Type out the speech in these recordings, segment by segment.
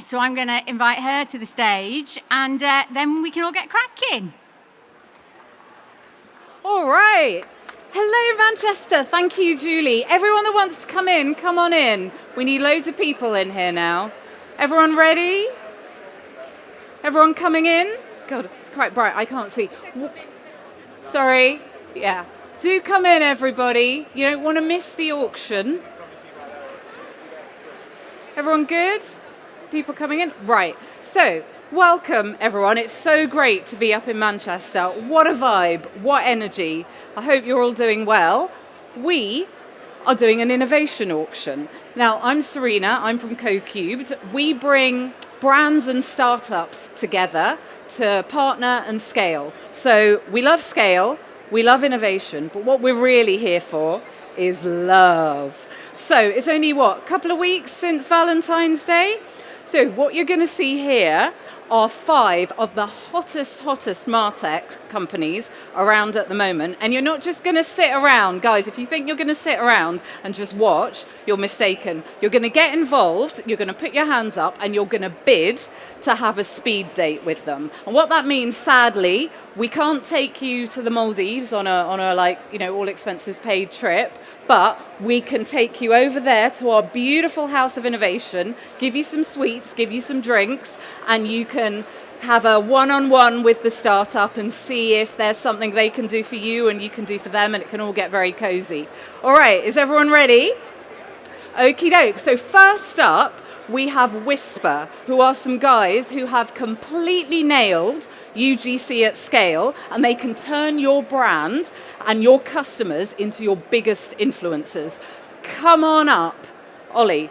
So I'm going to invite her to the stage, and then we can all get cracking. All right. Hello, Manchester. Thank you, Julie. Everyone that wants to come in, come on in. We need loads of people in here now. Everyone ready? Everyone coming in? God, it's quite bright. I can't see. Sorry. Yeah. Do come in, everybody. You don't want to miss the auction. Everyone good? People coming in? Right. So, welcome, everyone. It's so great to be up in Manchester. What a vibe. What energy. I hope you're all doing well. We are doing an innovation auction. Now, I'm Serena. I'm from CoCubed. We bring brands and startups together to partner and scale. So we love scale, we love innovation, but what we're really here for is love. So it's only, a couple of weeks since Valentine's Day? So what you're going to see here are 5 of the hottest MarTech companies around at the moment. And you're not just going to sit around. Guys, if you think you're going to sit around and just watch, you're mistaken. You're going to get involved, you're going to put your hands up, and you're going to bid to have a speed date with them. And what that means, sadly, we can't take you to the Maldives on a all expenses paid trip, but we can take you over there to our beautiful House of Innovation, give you some sweets, give you some drinks, and you can have a one-on-one with the startup and see if there's something they can do for you and you can do for them, and it can all get very cozy. All right, is everyone ready? Okie doke. So first up, we have Whisper, who are some guys who have completely nailed UGC at scale, and they can turn your brand and your customers into your biggest influencers. Come on up, Ollie.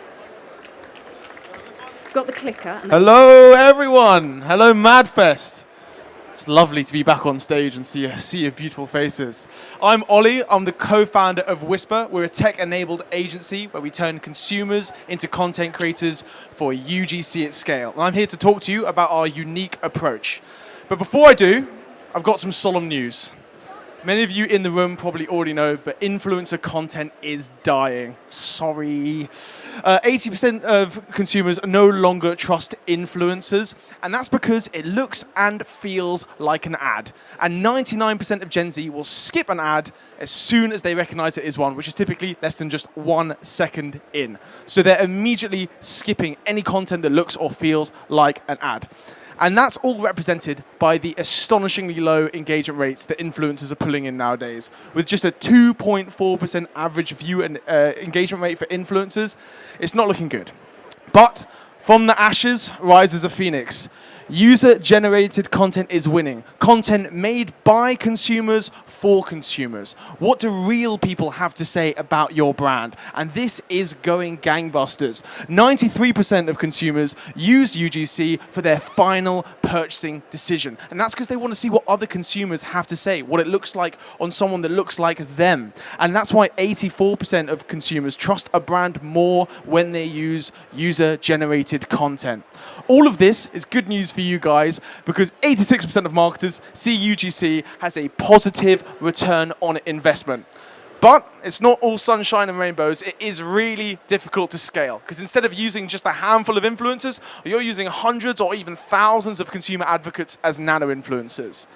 Got the clicker. Hello, everyone. Hello, Madfest. It's lovely to be back on stage and see a sea of beautiful faces. I'm Ollie. I'm the co-founder of Whisper. We're a tech-enabled agency where we turn consumers into content creators for UGC at scale. And I'm here to talk to you about our unique approach. But before I do, I've got some solemn news. Many of you in the room probably already know, but influencer content is dying. Sorry. 80% of consumers no longer trust influencers, and that's because it looks and feels like an ad. And 99% of Gen Z will skip an ad as soon as they recognize it is one, which is typically less than just 1 second in. So they're immediately skipping any content that looks or feels like an ad. And that's all represented by the astonishingly low engagement rates that influencers are pulling in nowadays. With just a 2.4% average view and engagement rate for influencers, it's not looking good. But from the ashes rises a phoenix. User-generated content is winning. Content made by consumers for consumers. What do real people have to say about your brand? And this is going gangbusters. 93% of consumers use UGC for their final purchasing decision. And that's because they want to see what other consumers have to say, what it looks like on someone that looks like them. And that's why 84% of consumers trust a brand more when they use user-generated content. All of this is good news for you guys, because 86% of marketers see UGC as a positive return on investment. But it's not all sunshine and rainbows. It is really difficult to scale, because instead of using just a handful of influencers, you're using hundreds or even thousands of consumer advocates as nano influencers.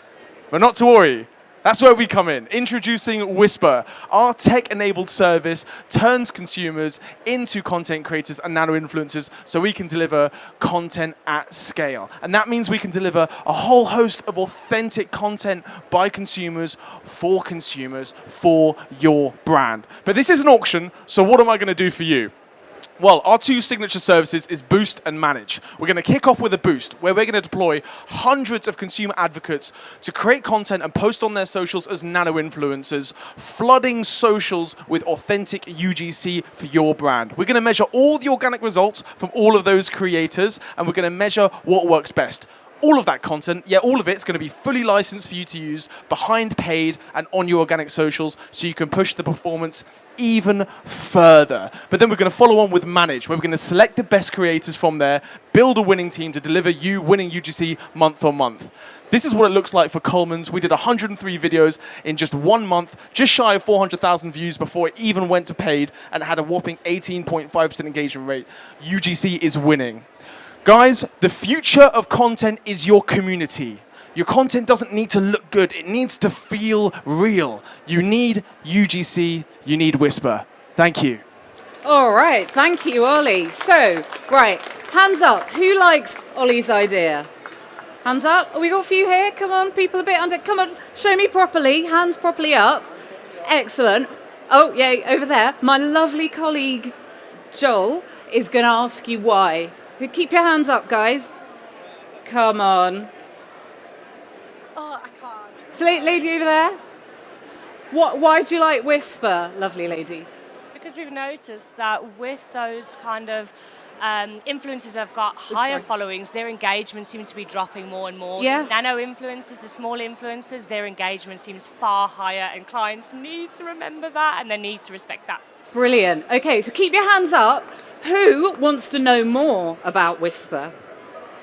But not to worry. That's where we come in. Introducing Whisper. Our tech-enabled service turns consumers into content creators and nano-influencers so we can deliver content at scale. And that means we can deliver a whole host of authentic content by consumers for your brand. But this is an auction, so what am I going to do for you? Well, our 2 signature services is Boost and Manage. We're going to kick off with a Boost, where we're going to deploy hundreds of consumer advocates to create content and post on their socials as nano-influencers, flooding socials with authentic UGC for your brand. We're going to measure all the organic results from all of those creators, and we're going to measure what works best. All of that content, all of it's going to be fully licensed for you to use behind paid and on your organic socials, so you can push the performance even further. But then we're going to follow on with Manage, where we're going to select the best creators from there, build a winning team to deliver you winning UGC month on month. This is what it looks like for Coleman's. We did 103 videos in just 1 month, just shy of 400,000 views before it even went to paid, and had a whopping 18.5% engagement rate. UGC is winning. Guys, the future of content is your community. Your content doesn't need to look good, it needs to feel real. You need UGC, you need Whisper. Thank you. All right, thank you, Ollie. So, right, hands up. Who likes Ollie's idea? Hands up. Oh, we got a few here. Come on, people a bit under. Come on, show me properly. Hands properly up. Excellent. Oh, yeah, over there. My lovely colleague, Joel, is going to ask you why. Keep your hands up, guys. Come on. Oh, I can't. So, lady over there. Why do you like Whisper, lovely lady? Because we've noticed that with those kind of influencers that have got higher followings, their engagement seems to be dropping more and more. Yeah. The nano influencers, the small influencers, their engagement seems far higher, and clients need to remember that and they need to respect that. Brilliant. Okay, so keep your hands up. Who wants to know more about Whisper?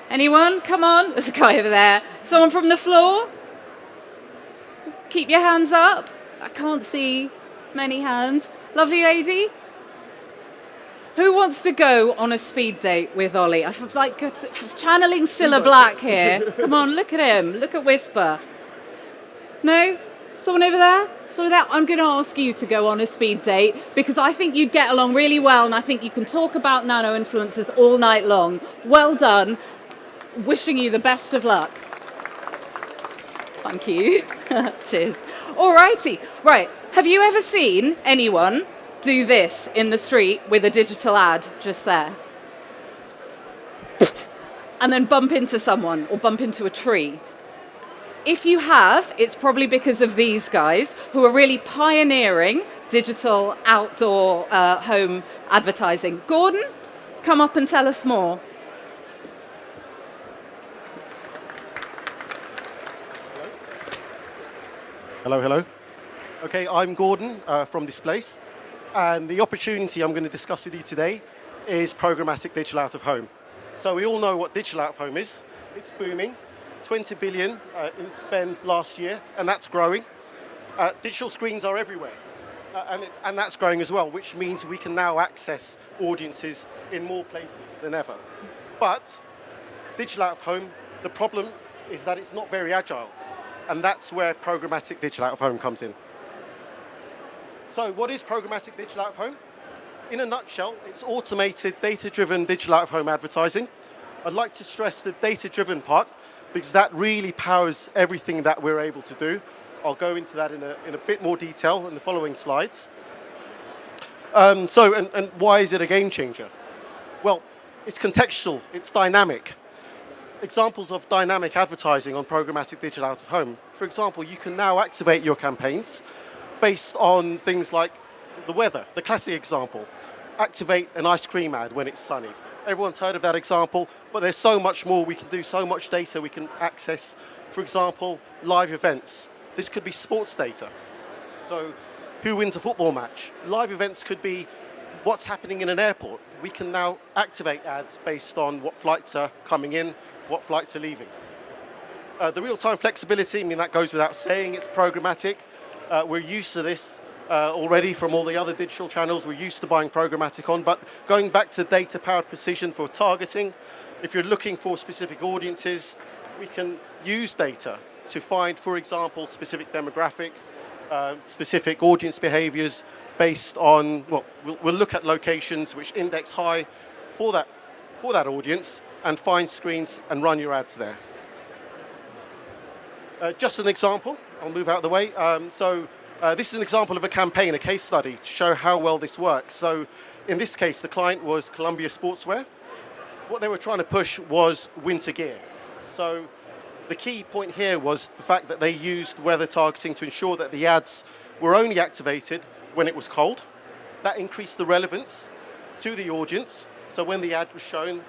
Anyone? Come on. There's a guy over there. Someone from the floor? Keep your hands up. I can't see many hands. Lovely lady. Who wants to go on a speed date with Ollie? I feel like channeling Cilla Black here. Come on, look at him. Look at Whisper. No? Someone over there? Someone over there? I'm going to ask you to go on a speed date because I think you'd get along really well and I think you can talk about nano influencers all night long. Well done. Wishing you the best of luck. Thank you. Cheers. All righty. Right. Have you ever seen anyone do this in the street with a digital ad just there? And then bump into someone or bump into a tree? If you have, it's probably because of these guys who are really pioneering digital outdoor home advertising. Gordon, come up and tell us more. Hello, hello. Okay, I'm Gordon from Displace, and the opportunity I'm going to discuss with you today is programmatic digital out of home. So we all know what digital out of home is. It's booming, 20 billion in spend last year, and that's growing. Digital screens are everywhere, and that's growing as well, which means we can now access audiences in more places than ever. But digital out of home, the problem is that it's not very agile. And that's where programmatic digital out of home comes in. So what is programmatic digital out of home? In a nutshell, it's automated, data-driven digital out of home advertising. I'd like to stress the data-driven part because that really powers everything that we're able to do. I'll go into that in a bit more detail in the following slides. And why is it a game changer? Well, it's contextual, it's dynamic. Examples of dynamic advertising on programmatic digital out of home. For example, you can now activate your campaigns based on things like the weather. The classic example, activate an ice cream ad when it's sunny. Everyone's heard of that example, but there's so much more we can do, so much data we can access. For example, live events. This could be sports data. So who wins a football match? Live events could be what's happening in an airport. We can now activate ads based on what flights are coming in, what flights are leaving. The real-time flexibility, I mean, that goes without saying, it's programmatic. We're used to this already from all the other digital channels we're used to buying programmatic on, but going back to data-powered precision for targeting, if you're looking for specific audiences, we can use data to find, for example, specific demographics, specific audience behaviors based on, well, we'll look at locations which index high for that audience, and find screens and run your ads there. Just an example, I'll move out of the way. This is an example of a campaign, a case study, to show how well this works. So in this case, the client was Columbia Sportswear. What they were trying to push was winter gear. So the key point here was the fact that they used weather targeting to ensure that the ads were only activated when it was cold. That increased the relevance to the audience. So when the ad was shown,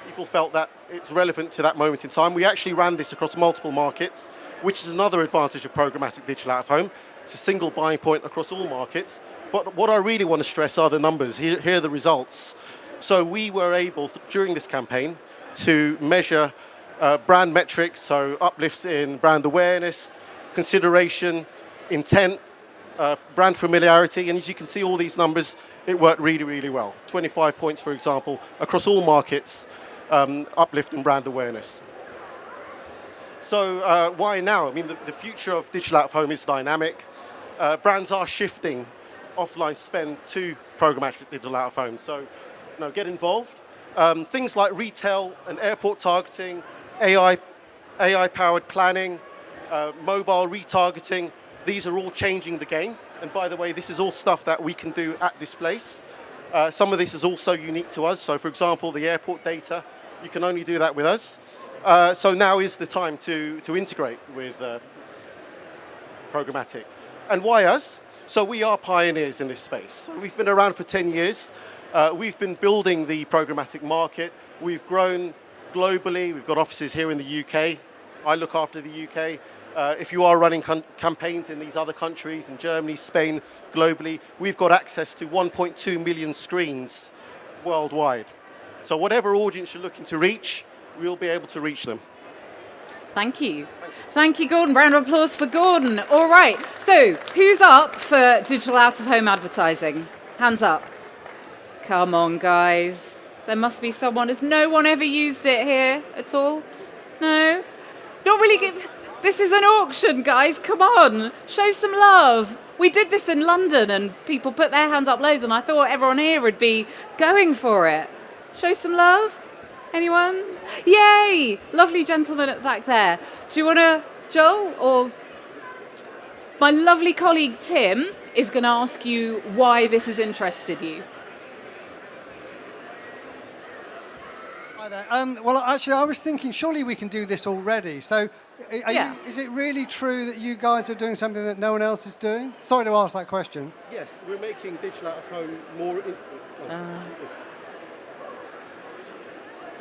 people felt that it's relevant to that moment in time. We actually ran this across multiple markets, which is another advantage of programmatic digital out of home. It's a single buying point across all markets. But what I really want to stress are the numbers. Here are the results. So we were able, during this campaign, to measure brand metrics, so uplifts in brand awareness, consideration, intent, brand familiarity. And as you can see, all these numbers, it worked really, really well. 25 points, for example, across all markets. uplift in brand awareness. So why now? I mean, the future of digital out of home is dynamic. Brands are shifting offline spend to programmatic digital out of home. So get involved. Things like retail and airport targeting, AI-powered planning, mobile retargeting, these are all changing the game. And by the way, this is all stuff that we can do at this place. Some of this is also unique to us. So for example, the airport data, you can only do that with us. So now is the time to integrate with programmatic. And why us? So we are pioneers in this space. So we've been around for 10 years. We've been building the programmatic market. We've grown globally. We've got offices here in the UK. I look after the UK. If you are running campaigns in these other countries, in Germany, Spain, globally, we've got access to 1.2 million screens worldwide. So whatever audience you're looking to reach, we'll be able to reach them. Thank you. Thank you, Gordon. Round of applause for Gordon. All right. So, who's up for digital out-of-home advertising? Hands up. Come on, guys. There must be someone. Has no one ever used it here at all? No? Not really good. This is an auction, guys. Come on. Show some love. We did this in London and people put their hands up loads and I thought everyone here would be going for it. Show some love. Anyone? Yay! Lovely gentleman at the back there. Do you want to, Joel, or my lovely colleague Tim is going to ask you why this has interested you. Hi there. Well, actually, I was thinking surely we can do this already. So, is it really true that you guys are doing something that no one else is doing? Sorry to ask that question. Yes, we're making digital out of home more.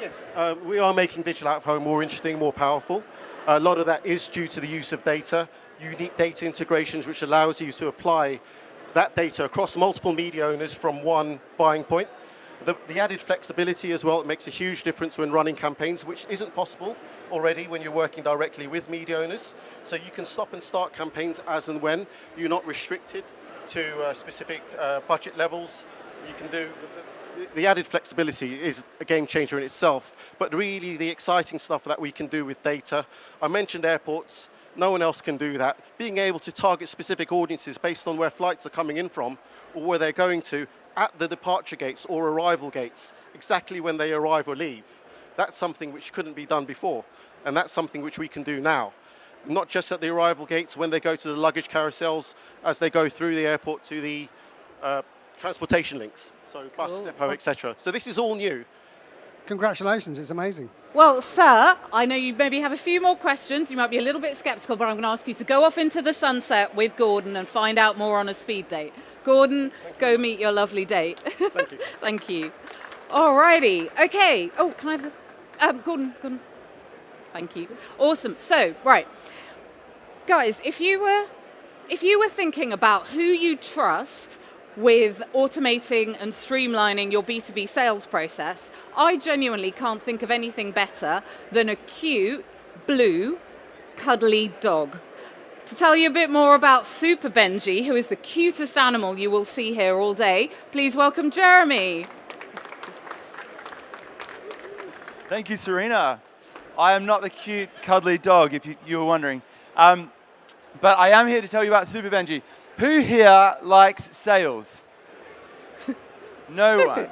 Yes, we are making digital out of home more interesting, more powerful. A lot of that is due to the use of data, unique data integrations, which allows you to apply that data across multiple media owners from one buying point. The added flexibility as well, it makes a huge difference when running campaigns, which isn't possible already when you're working directly with media owners. So you can stop and start campaigns as and when. You're not restricted to specific budget levels. You can do. The added flexibility is a game changer in itself, but really the exciting stuff that we can do with data. I mentioned airports. No one else can do that. Being able to target specific audiences based on where flights are coming in from or where they're going to at the departure gates or arrival gates, exactly when they arrive or leave. That's something which couldn't be done before, and that's something which we can do now. Not just at the arrival gates, when they go to the luggage carousels, as they go through the airport to the transportation links, so bus depot, etc. So this is all new. Congratulations, it's amazing. Well, sir, I know you maybe have a few more questions. You might be a little bit skeptical, but I'm going to ask you to go off into the sunset with Gordon and find out more on a speed date. Gordon, go meet your lovely date. Thank you. Thank you. All righty. Okay. Oh, can I have Gordon. Thank you. Awesome. So, right. Guys, if you were thinking about who you trust with automating and streamlining your B2B sales process, I genuinely can't think of anything better than a cute, blue, cuddly dog. To tell you a bit more about Super Benji, who is the cutest animal you will see here all day, please welcome Jeremy. Thank you, Serena. I am not the cute, cuddly dog, if you were wondering. But I am here to tell you about Super Benji. Who here likes sales? No one.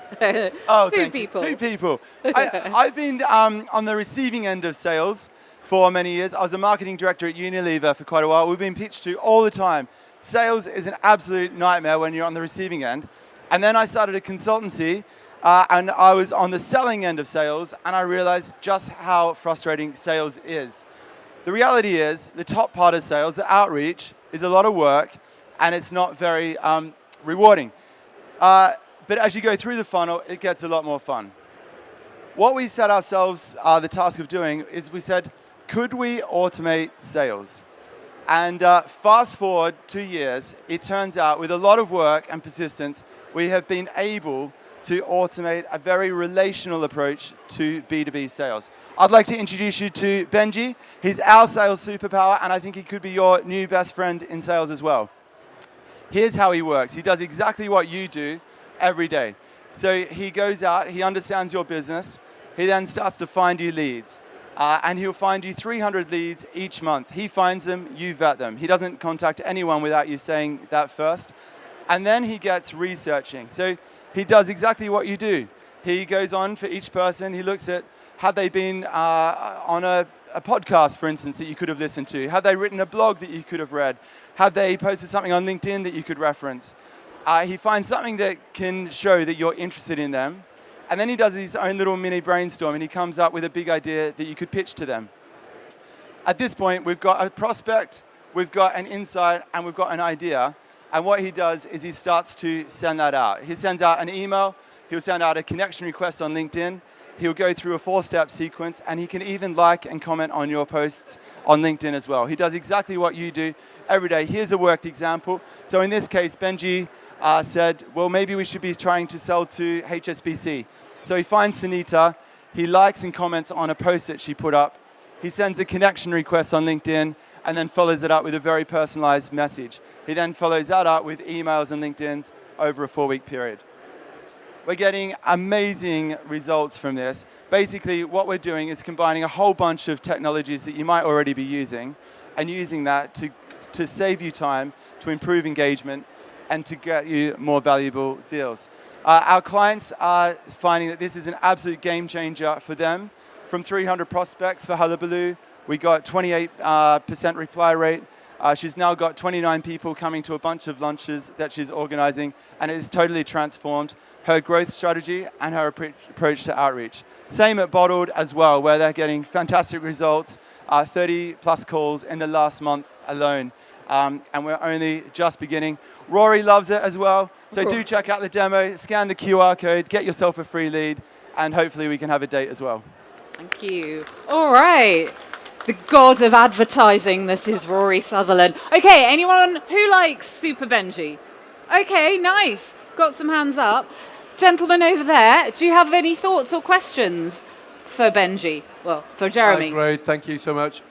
Oh, Two people. Two people. I've been on the receiving end of sales for many years. I was a marketing director at Unilever for quite a while. We've been pitched to all the time. Sales is an absolute nightmare when you're on the receiving end. And then I started a consultancy, and I was on the selling end of sales, and I realized just how frustrating sales is. The reality is, the top part of sales, the outreach, is a lot of work, and it's not very rewarding. But as you go through the funnel, it gets a lot more fun. What we set ourselves the task of doing is we said, could we automate sales? And fast forward 2 years, it turns out with a lot of work and persistence, we have been able to automate a very relational approach to B2B sales. I'd like to introduce you to Benji. He's our sales superpower, and I think he could be your new best friend in sales as well. Here's how he works. He does exactly what you do every day. So he goes out, he understands your business, He then starts to find you leads. And he'll find you 300 leads each month. He finds them, you vet them. He doesn't contact anyone without you saying that first. And then he gets researching. So he does exactly what you do. He goes on for each person. He looks at, have they been on a podcast, for instance, that you could have listened to? Have they written a blog that you could have read? Have they posted something on LinkedIn that you could reference? He finds something that can show that you're interested in them. And then he does his own little mini brainstorm, and he comes up with a big idea that you could pitch to them. At this point, we've got a prospect, we've got an insight, and we've got an idea. And what he does is he starts to send that out. He sends out an email, he'll send out a connection request on LinkedIn, he'll go through a 4-step sequence, and he can even like and comment on your posts on LinkedIn as well. He does exactly what you do every day. Here's a worked example. So in this case, Benji said, well, maybe we should be trying to sell to HSBC. So he finds Sunita, he likes and comments on a post that she put up, he sends a connection request on LinkedIn, and then follows it up with a very personalized message. He then follows that up with emails and LinkedIn's over a 4-week period. We're getting amazing results from this. Basically, what we're doing is combining a whole bunch of technologies that you might already be using, and using that to save you time, to improve engagement, and to get you more valuable deals. Our clients are finding that this is an absolute game changer for them. From 300 prospects for Hullabaloo, we got 28% reply rate. She's now got 29 people coming to a bunch of lunches that she's organizing, and it has totally transformed her growth strategy and her approach to outreach. Same at Bottled as well, where they're getting fantastic results, 30 plus calls in the last month alone. And we're only just beginning. Rory loves it as well, so do check out the demo, scan the QR code, get yourself a free lead, and hopefully we can have a date as well. Thank you. All right. The god of advertising, this is Rory Sutherland. Okay, anyone who likes Super Benji? Okay, nice. Got some hands up. Gentleman over there, do you have any thoughts or questions for Benji? Well, for Jeremy. Great, thank you so much.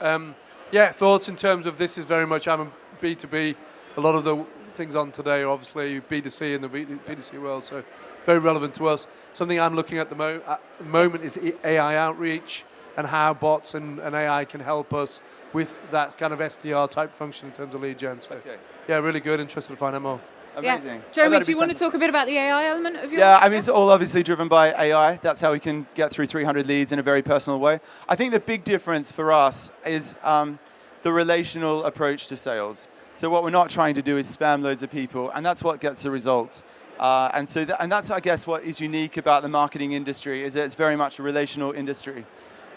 Yeah, thoughts in terms of this is very much, I'm a B2B. A lot of the things on today are obviously B2C in the B2C world, so very relevant to us. Something I'm looking at the moment is AI outreach and how bots and AI can help us with that kind of SDR type function in terms of lead gen. So, yeah, really good. Interested to find out more. Amazing. Yeah. Jeremy, do you want to talk a bit about the AI element of your... Yeah, I mean, it's all obviously driven by AI. That's how we can get through 300 leads in a very personal way. I think the big difference for us is the relational approach to sales. So what we're not trying to do is spam loads of people, and that's what gets the results. And that's, I guess, what is unique about the marketing industry, is that it's very much a relational industry.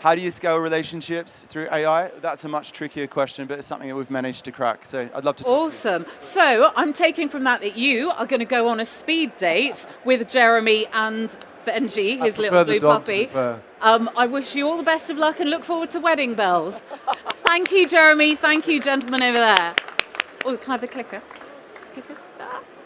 How do you scale relationships through AI? That's a much trickier question, but it's something that we've managed to crack. So I'd love to talk to you. Awesome. So I'm taking from that you are going to go on a speed date with Jeremy and Benji, his little blue puppy. I wish you all the best of luck and look forward to wedding bells. Thank you, Jeremy. Thank you, gentlemen over there. Oh, can I have the clicker? Clicker.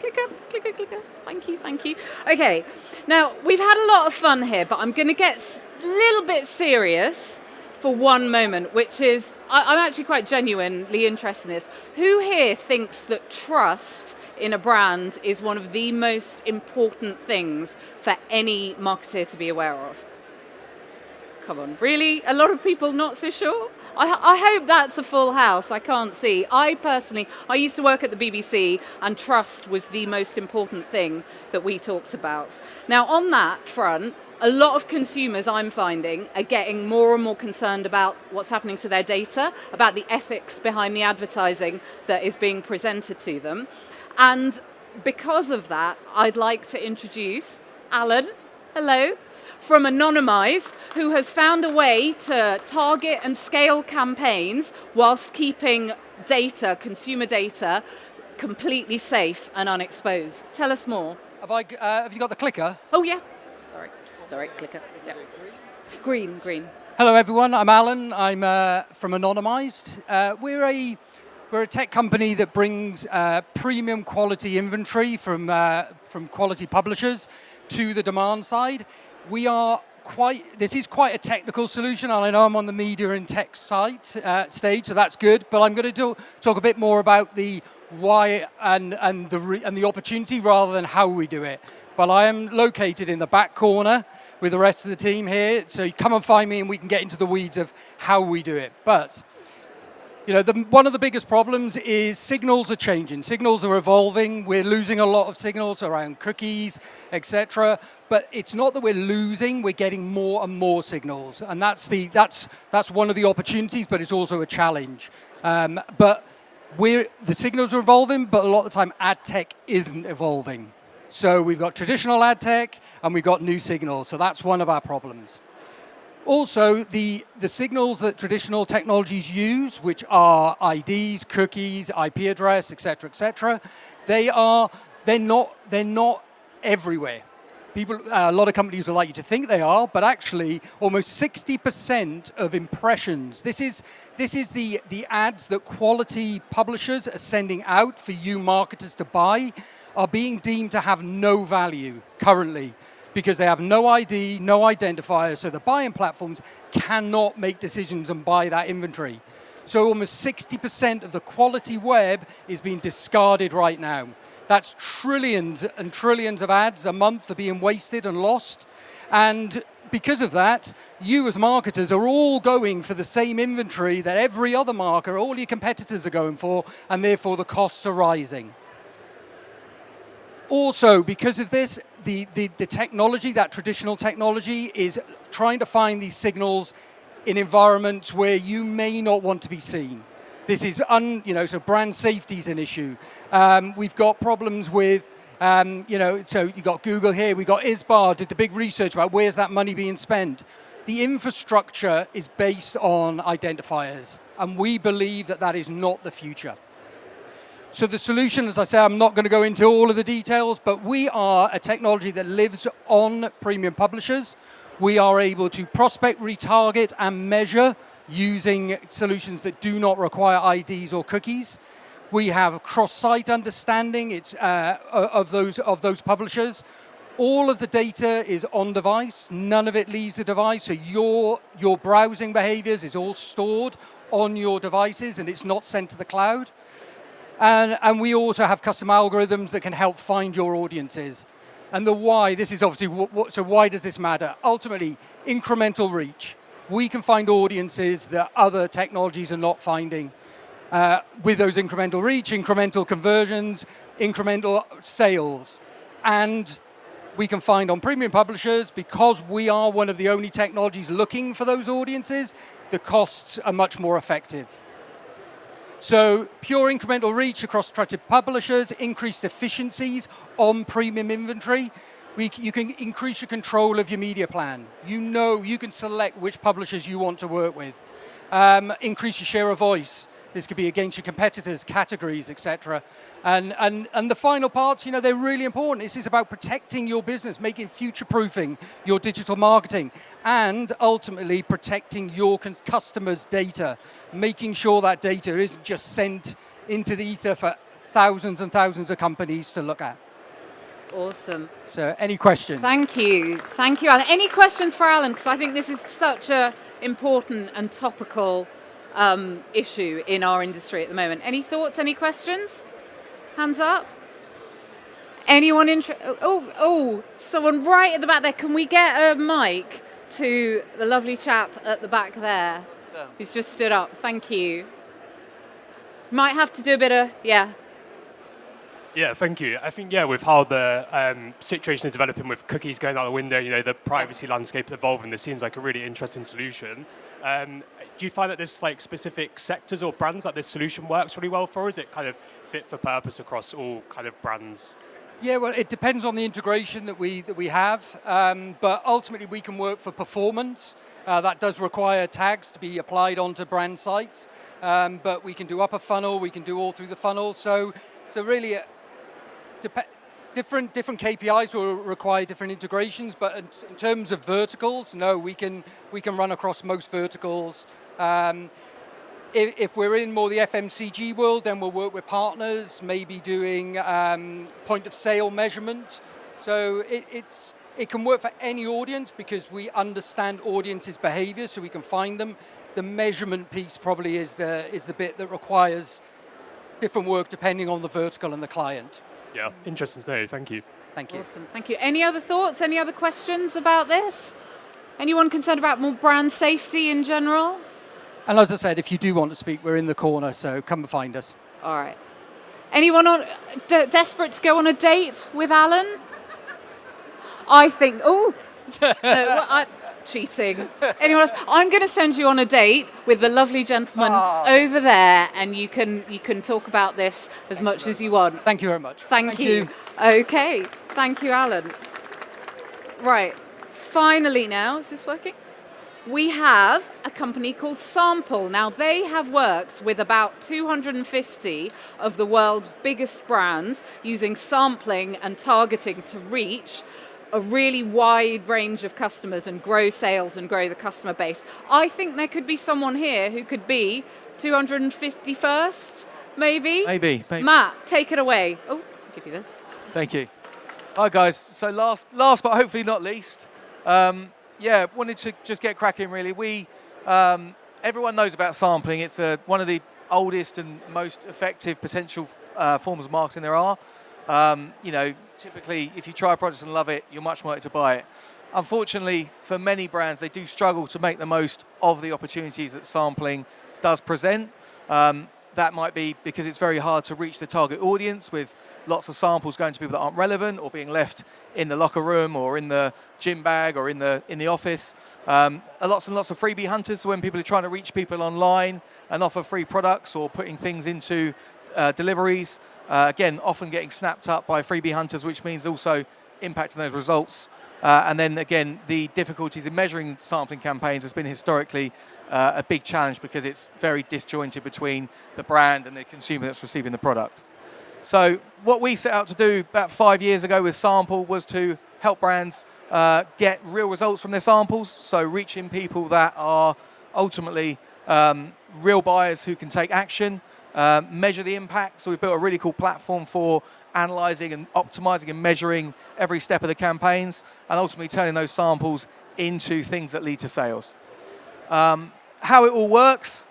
Clicker, clicker, clicker. Thank you, thank you. Okay, now we've had a lot of fun here, but I'm going to get a little bit serious for one moment, which is, I'm actually quite genuinely interested in this. Who here thinks that trust in a brand is one of the most important things for any marketer to be aware of? Come on, really? A lot of people not so sure? I hope that's a full house. I can't see. I used to work at the BBC, and trust was the most important thing that we talked about. Now, on that front, a lot of consumers, I'm finding, are getting more and more concerned about what's happening to their data, about the ethics behind the advertising that is being presented to them. And because of that, I'd like to introduce Alan. Hello. From Anonymized, who has found a way to target and scale campaigns whilst keeping data, consumer data, completely safe and unexposed. Tell us more. Have you got the clicker? Oh, yeah. Sorry, clicker. Yeah. Green. Hello, everyone. I'm Alan. I'm from Anonymized. We're a tech company that brings premium quality inventory from quality publishers to the demand side. This is quite a technical solution, and I know I'm on the media and tech side stage, so that's good. But I'm going to talk a bit more about the why and the opportunity rather than how we do it. But I am located in the back corner, with the rest of the team here. So you come and find me and we can get into the weeds of how we do it. But one of the biggest problems is signals are changing. Signals are evolving. We're losing a lot of signals around cookies, etc. But it's not that we're losing, we're getting more and more signals. And that's one of the opportunities, but it's also a challenge. But the signals are evolving, but a lot of the time ad tech isn't evolving. So we've got traditional ad tech and we've got new signals. So that's one of our problems. Also, the signals that traditional technologies use, which are IDs, cookies, IP address, etc., they're not everywhere. A lot of companies would like you to think they are, but actually, almost 60% of impressions. This is the ads that quality publishers are sending out for you marketers to buy are being deemed to have no value currently, because they have no ID, no identifier, so the buying platforms cannot make decisions and buy that inventory. So almost 60% of the quality web is being discarded right now. That's trillions and trillions of ads a month are being wasted and lost. And because of that, you as marketers are all going for the same inventory that every other marketer, all your competitors are going for, and therefore the costs are rising. Also, because of this, the technology, that traditional technology, is trying to find these signals in environments where you may not want to be seen. This is, so brand safety is an issue. We've got problems with, so you've got Google here, we've got ISBAR, did the big research about where's that money being spent. The infrastructure is based on identifiers, and we believe that is not the future. So the solution, as I say, I'm not going to go into all of the details, but we are a technology that lives on premium publishers. We are able to prospect, retarget, and measure using solutions that do not require IDs or cookies. We have cross-site understanding of those publishers. All of the data is on device. None of it leaves the device. So your browsing behaviors is all stored on your devices, and it's not sent to the cloud. And we also have custom algorithms that can help find your audiences. And the why, this is obviously, so why does this matter? Ultimately, incremental reach. We can find audiences that other technologies are not finding. With those incremental reach, incremental conversions, incremental sales. And we can find on premium publishers, because we are one of the only technologies looking for those audiences, the costs are much more effective. So pure incremental reach across trusted publishers, increased efficiencies on premium inventory. You can increase your control of your media plan. You can select which publishers you want to work with. Increase your share of voice. This could be against your competitors, categories, etc. And the final parts, they're really important. This is about protecting your business, making future-proofing your digital marketing, and ultimately protecting your customers' data, making sure that data isn't just sent into the ether for thousands and thousands of companies to look at. Awesome. So any questions? Thank you, Alan. Any questions for Alan? Because I think this is such an important and topical issue in our industry at the moment. Any thoughts, any questions? Hands up. Anyone interested? Someone right at the back there. Can we get a mic to the lovely chap at the back there who's just stood up? Thank you. Might have to do a bit of, Yeah, thank you. I think, with how the situation is developing with cookies going out the window, the privacy landscape evolving, this seems like a really interesting solution. Do you find that there's specific sectors or brands that this solution works really well for? Or is it kind of fit for purpose across all kind of brands? Yeah, well, it depends on the integration that we have, but ultimately we can work for performance. That does require tags to be applied onto brand sites, but we can do upper funnel, we can do all through the funnel. So really, different KPIs will require different integrations, but in terms of verticals, no, we can run across most verticals. If we're in more the FMCG world, then we'll work with partners, maybe doing point of sale measurement. So it can work for any audience because we understand audiences' behavior, so we can find them. The measurement piece probably is the bit that requires different work depending on the vertical and the client. Yeah, interesting to know. Thank you. Thank you. Awesome, thank you. Any other thoughts? Any other questions about this? Anyone concerned about more brand safety in general? And as I said, if you do want to speak, we're in the corner, so come and find us. All right. Anyone desperate to go on a date with Alan? I think, cheating. Anyone else? I'm going to send you on a date with the lovely gentleman over there, and you can talk about this as much as you want. Thank you very much. Thank you. Okay. Thank you, Alan. Right. Finally now, is this working? We have a company called Sample. Now, they have worked with about 250 of the world's biggest brands using sampling and targeting to reach a really wide range of customers and grow sales and grow the customer base. I think there could be someone here who could be 251st, maybe? Maybe. Matt, take it away. Oh, I'll give you this. Thank you. Hi, guys. So last but hopefully not least, wanted to just get cracking, really. Everyone knows about sampling. It's one of the oldest and most effective potential forms of marketing there are. Typically, if you try a product and love it, you're much more likely to buy it. Unfortunately, for many brands, they do struggle to make the most of the opportunities that sampling does present. That might be because it's very hard to reach the target audience with lots of samples going to people that aren't relevant or being left in the locker room or in the gym bag or in the office. Lots and lots of freebie hunters, so when people are trying to reach people online and offer free products or putting things into deliveries, again, often getting snapped up by freebie hunters, which means also impacting those results. And then again, the difficulties in measuring sampling campaigns has been historically a big challenge because it's very disjointed between the brand and the consumer that's receiving the product. So what we set out to do about 5 years ago with Sample was to help brands get real results from their samples, so reaching people that are ultimately real buyers who can take action, measure the impact. So we've built a really cool platform for analysing and optimising and measuring every step of the campaigns and ultimately turning those samples into things that lead to sales. How it all works,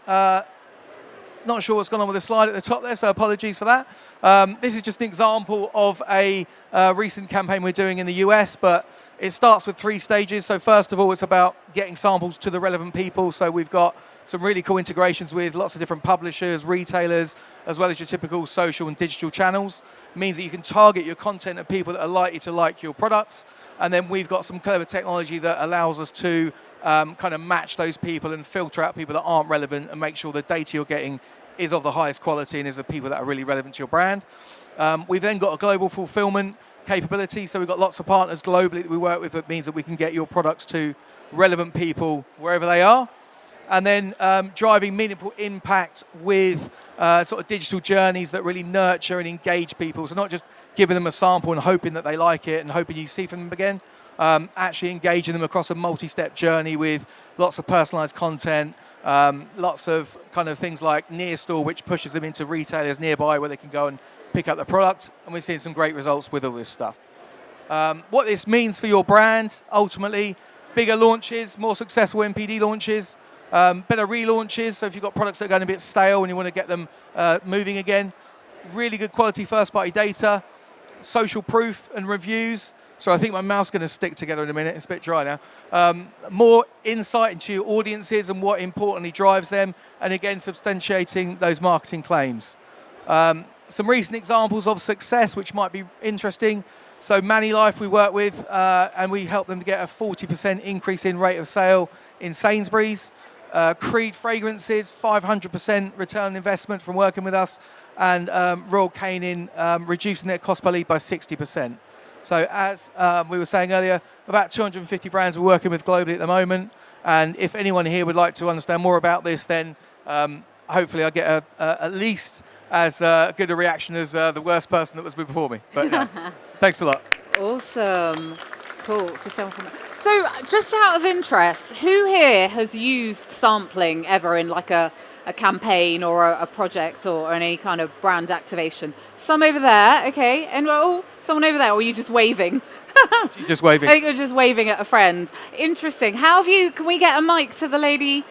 not sure what's gone on with the slide at the top there, so apologies for that. This is just an example of a recent campaign we're doing in the US, but it starts with 3 stages. So first of all, it's about getting samples to the relevant people. So we've got some really cool integrations with lots of different publishers, retailers, as well as your typical social and digital channels. It means that you can target your content at people that are likely to like your products. And then we've got some clever technology that allows us to kind of match those people and filter out people that aren't relevant and make sure the data you're getting is of the highest quality and is of people that are really relevant to your brand. We've then got a global fulfillment capability, so we've got lots of partners globally that we work with that means that we can get your products to relevant people wherever they are. And then driving meaningful impact with sort of digital journeys that really nurture and engage people. So not just giving them a sample and hoping that they like it and hoping you see from them again, actually engaging them across a multi-step journey with lots of personalized content, lots of kind of things like near store, which pushes them into retailers nearby where they can go and pick up the product. And we're seeing some great results with all this stuff. What this means for your brand, ultimately, bigger launches, more successful NPD launches, better relaunches. So if you've got products that are going to be a bit stale and you want to get them moving again, really good quality first-party data, social proof and reviews. So I think my mouth's going to stick together in a minute. It's a bit dry now. More insight into your audiences and what importantly drives them, and again, substantiating those marketing claims. Some recent examples of success, which might be interesting. So Manilife we work with, and we help them to get a 40% increase in rate of sale in Sainsbury's. Creed Fragrances, 500% return on investment from working with us, and Royal Canin reducing their cost per lead by 60%. So as we were saying earlier, about 250 brands we're working with globally at the moment. And if anyone here would like to understand more about this, then hopefully I'll get at least as good a reaction as the worst person that was before me. But yeah, thanks a lot. Awesome. Cool. So just out of interest, who here has used sampling ever in like a campaign or a project or any kind of brand activation? Some over there, okay. And someone over there, or are you just waving? She's just waving. I think you're just waving at a friend. Interesting. Can we get a mic to the lady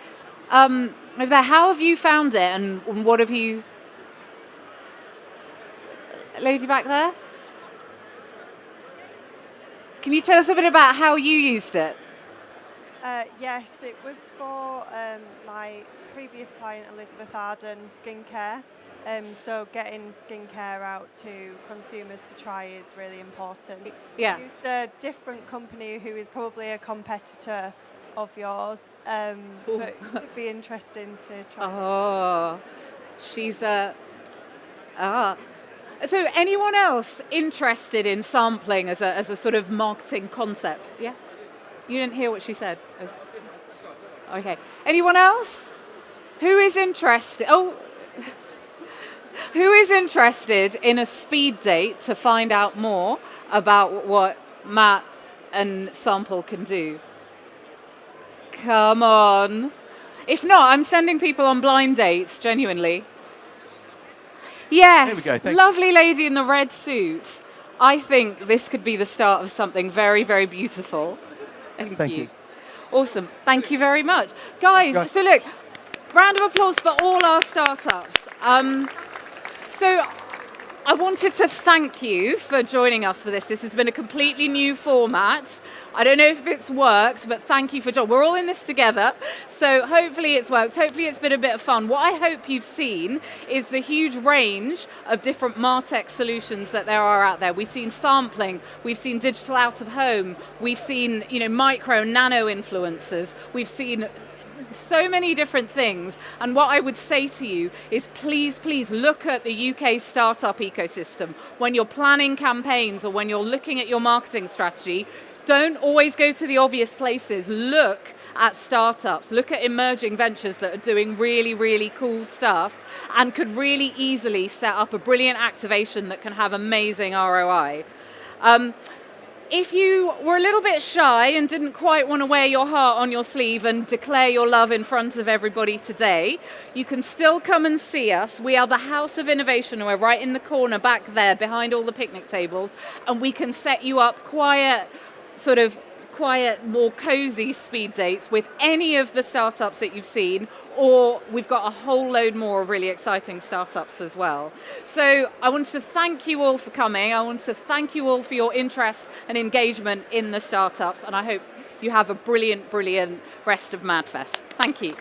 over there? How have you found it and what have you... Lady back there? Can you tell us a bit about how you used it? Yes, it was for my previous client, Elizabeth Arden, skincare. So getting skincare out to consumers to try is really important. Yeah. We used a different company who is probably a competitor of yours, but it'd be interesting to try. Oh, she's a... So anyone else interested in sampling as a sort of marketing concept? Yeah? You didn't hear what she said? Oh. Okay. Anyone else? Who is interested? Oh, who is interested in a speed date to find out more about what Matt and Sample can do? Come on. If not, I'm sending people on blind dates, genuinely. Yes, There we go, lovely lady in the red suit. I think this could be the start of something very, very beautiful. Thank you. Awesome. Thank you very much. Guys, so look, round of applause for all our startups. So I wanted to thank you for joining us for this. This has been a completely new format. I don't know if it's worked, but thank you for joining. We're all in this together, so hopefully it's worked. Hopefully it's been a bit of fun. What I hope you've seen is the huge range of different MarTech solutions that there are out there. We've seen sampling, we've seen digital out of home, we've seen micro, nano influencers, we've seen so many different things, and what I would say to you is please look at the UK startup ecosystem. When you're planning campaigns or when you're looking at your marketing strategy, don't always go to the obvious places. Look at startups, look at emerging ventures that are doing really, really cool stuff and could really easily set up a brilliant activation that can have amazing ROI. If you were a little bit shy and didn't quite want to wear your heart on your sleeve and declare your love in front of everybody today, you can still come and see us. We are the House of Innovation. We're right in the corner back there behind all the picnic tables, and we can set you up quiet, more cozy speed dates with any of the startups that you've seen, or we've got a whole load more of really exciting startups as well. So I want to thank you all for coming. I want to thank you all for your interest and engagement in the startups, and I hope you have a brilliant, brilliant rest of MadFest. Thank you.